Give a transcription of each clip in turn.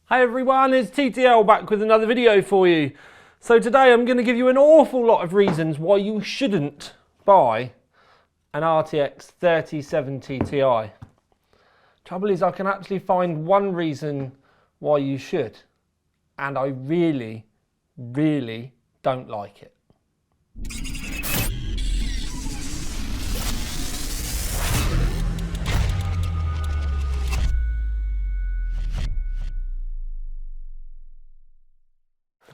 Hey everyone, it's TTL back with another video for you. So today I'm going to give you an awful lot of reasons why you shouldn't buy an RTX 3070 Ti. Trouble is I can actually find one reason why you should, and I really don't like it.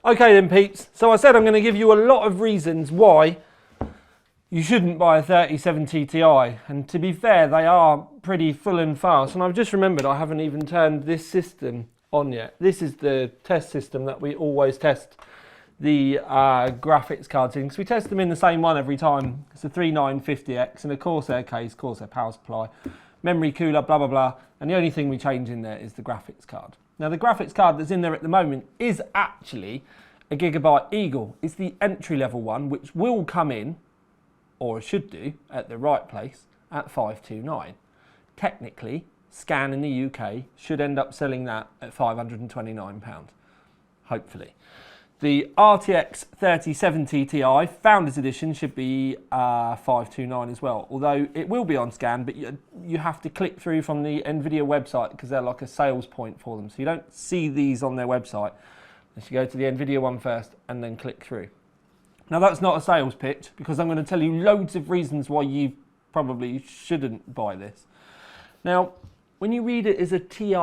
Okay then peeps, so I said I'm going to give you a lot of reasons why you shouldn't buy a 3070 Ti, and to be fair they are pretty full and fast, and I've just remembered I haven't even turned this system on yet. This is the test system that we always test the graphics cards in, because we test them in the same one every time. It's a 3950X and a Corsair case, Corsair power supply, memory cooler, blah blah blah, and the only thing we change in there is the graphics card. Now the graphics card that's in there at the moment is actually a Gigabyte Eagle. It's the entry level one, which will come in, or should do, at the right place at 529. Technically, Scan in the UK should end up selling that at £529, hopefully. The RTX 3070 Ti Founders Edition should be 529 as well, although it will be on Scan, but you have to click through from the NVIDIA website because they're like a sales point for them. So you don't see these on their website unless you go to the NVIDIA one first and then click through. Now that's not a sales pitch, because I'm going to tell you loads of reasons why you probably shouldn't buy this. Now, when you read it as a Ti,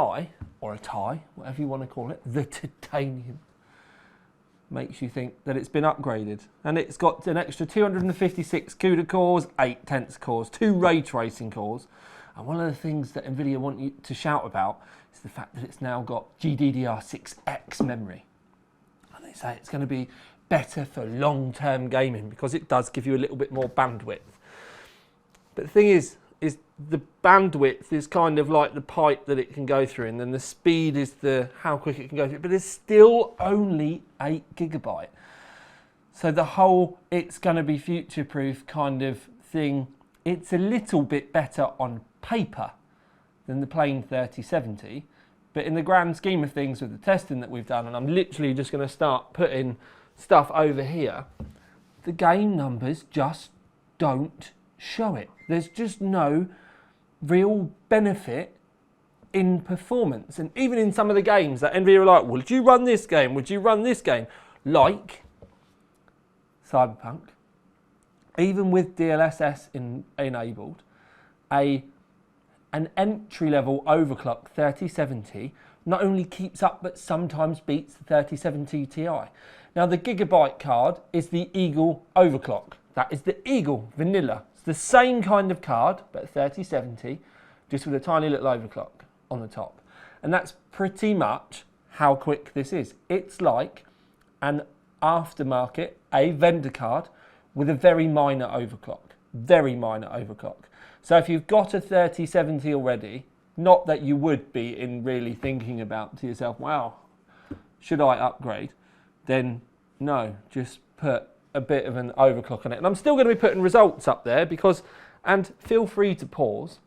or a Ti, whatever you want to call it, the titanium, makes you think that it's been upgraded, and it's got an extra 256 CUDA cores, 8 Tensor cores, 2 ray tracing cores, and one of the things that NVIDIA want you to shout about is the fact that it's now got GDDR6X memory, and they say it's going to be better for long-term gaming because it does give you a little bit more bandwidth. But the thing is the bandwidth is kind of like the pipe that it can go through, and then the speed is the how quick it can go through, but it's still only 8 GB. So the whole it's going to be future-proof kind of thing, it's a little bit better on paper than the plain 3070, but in the grand scheme of things with the testing that we've done, and I'm literally just going to start putting stuff over here, the game numbers just don't show it. There's just no real benefit in performance. And even in some of the games that NVIDIA are like, well, would you run this game? Would you run this game? Like Cyberpunk, even with DLSS enabled, an entry-level overclock 3070 not only keeps up but sometimes beats the 3070 Ti. Now the Gigabyte card is the Eagle overclock. That is the Eagle vanilla. It's the same kind of card, but 3070, just with a tiny little overclock on the top. And that's pretty much how quick this is. It's like an aftermarket, a vendor card with a very minor overclock. Very minor overclock. So if you've got a 3070 already, not that you would be in really thinking about to yourself, wow, should I upgrade? Then no, just put a bit of an overclock on it. And I'm still going to be putting results up there because, and feel free to pause,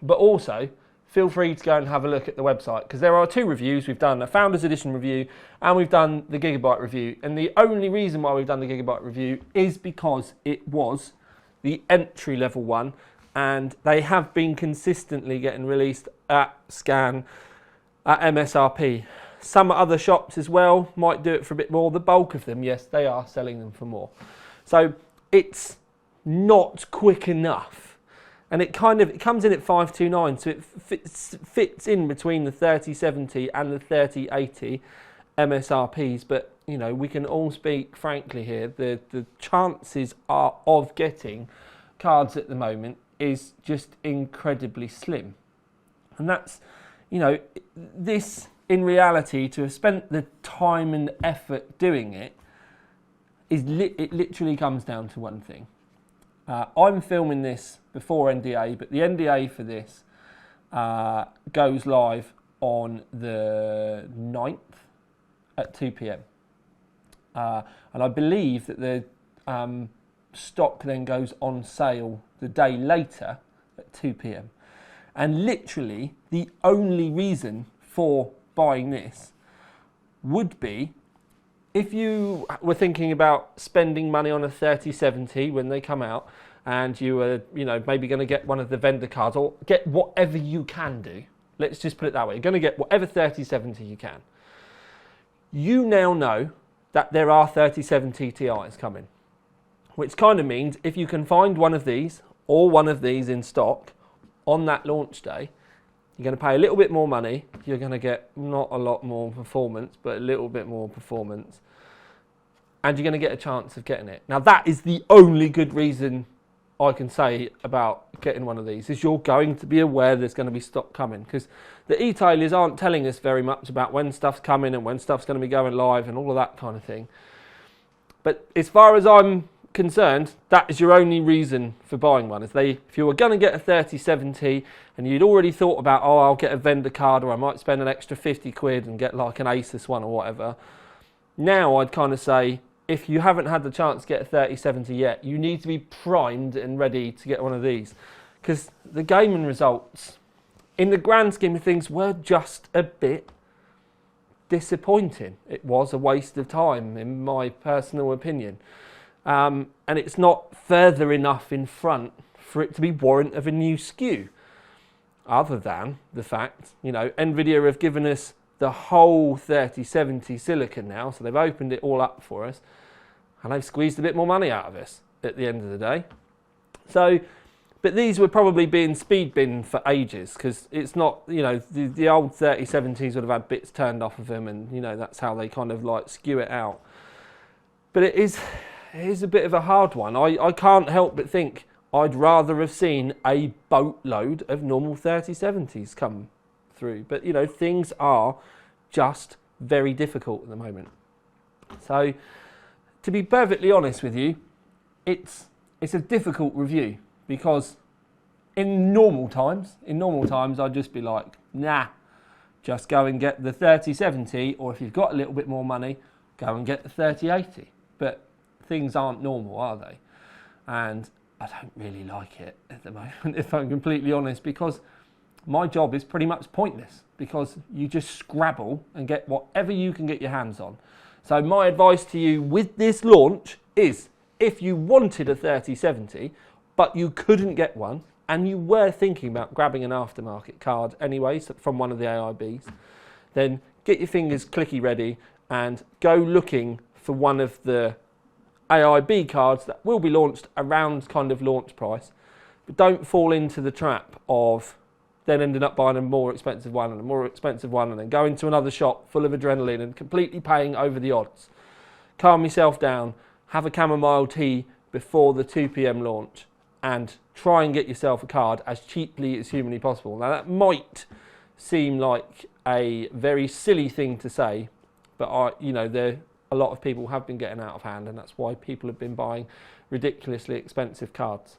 but also feel free to go and have a look at the website, because there are 2 reviews. We've done a Founders Edition review and we've done the Gigabyte review. And the only reason why we've done the Gigabyte review is because it was the entry level one, and they have been consistently getting released at Scan, at MSRP. Some other shops as well might do it for a bit more. The bulk of them, yes, they are selling them for more. So it's not quick enough. And it comes in at 529, so it fits in between the 3070 and the 3080 MSRPs. But, you know, we can all speak frankly here. The chances are of getting cards at the moment is just incredibly slim. And that's, you know, this, in reality, to have spent the time and effort doing it, it literally comes down to one thing. I'm filming this before NDA, but the NDA for this goes live on the 9th at 2 p.m. And I believe that the stock then goes on sale the day later at 2 p.m. And literally the only reason for buying this would be if you were thinking about spending money on a 3070 when they come out, and you were, maybe going to get one of the vendor cards or get whatever you can do. Let's just put it that way. You're going to get whatever 3070 you can. You now know that there are 3070 Ti's coming, which kind of means if you can find one of these or one of these in stock on that launch day, you're going to pay a little bit more money. You're going to get not a lot more performance, but a little bit more performance. And you're going to get a chance of getting it. Now, that is the only good reason I can say about getting one of these, is you're going to be aware there's going to be stock coming, because the e-tailers aren't telling us very much about when stuff's coming and when stuff's going to be going live and all of that kind of thing. But as far as I'm concerned, that is your only reason for buying one. If you were going to get a 3070 and you'd already thought about, oh, I'll get a vendor card, or I might spend an extra 50 quid and get like an Asus one or whatever. Now I'd kind of say, if you haven't had the chance to get a 3070 yet, you need to be primed and ready to get one of these, because the gaming results, in the grand scheme of things, were just a bit disappointing. It was a waste of time, in my personal opinion. And it's not further enough in front for it to be warrant of a new SKU. Other than the fact, NVIDIA have given us the whole 3070 silicon now, so they've opened it all up for us, and they've squeezed a bit more money out of us at the end of the day. So, but these were probably being speed binned for ages, because it's not, the old 3070s would have had bits turned off of them, and that's how they kind of like skew it out. But it is a bit of a hard one. I can't help but think I'd rather have seen a boatload of normal 3070s come through. But, things are just very difficult at the moment. So, to be perfectly honest with you, it's a difficult review, because in normal times, I'd just be like, nah, just go and get the 3070, or if you've got a little bit more money, go and get the 3080. But things aren't normal, are they? And I don't really like it at the moment, if I'm completely honest, because my job is pretty much pointless, because you just scrabble and get whatever you can get your hands on. So my advice to you with this launch is, if you wanted a 3070 but you couldn't get one, and you were thinking about grabbing an aftermarket card anyway from one of the AIBs, then get your fingers clicky ready and go looking for one of the AIB cards that will be launched around kind of launch price. But don't fall into the trap of then ending up buying a more expensive one and a more expensive one, and then going to another shop full of adrenaline and completely paying over the odds. Calm yourself down, have a chamomile tea before the 2 p.m. launch, and try and get yourself a card as cheaply as humanly possible. Now, that might seem like a very silly thing to say, but a lot of people have been getting out of hand, and that's why people have been buying ridiculously expensive cards.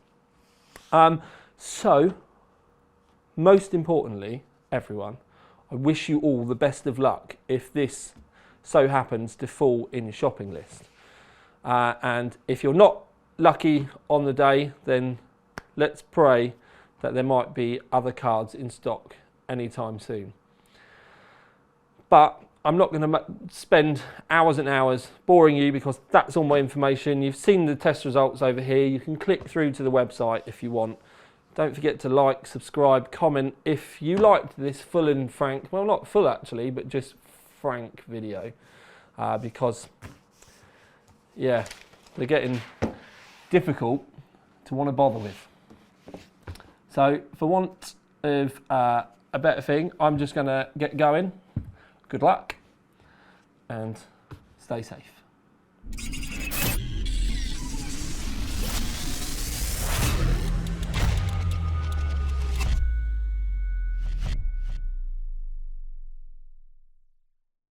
So, most importantly, everyone, I wish you all the best of luck if this so happens to fall in your shopping list. And if you're not lucky on the day, then let's pray that there might be other cards in stock anytime soon. But I'm not going to spend hours and hours boring you, because that's all my information. You've seen the test results over here. You can click through to the website if you want. Don't forget to like, subscribe, comment if you liked this full and frank, well, not full actually, but just frank video, because, yeah, they're getting difficult to want to bother with. So, for want of a better thing, I'm just going to get going. Good luck and stay safe.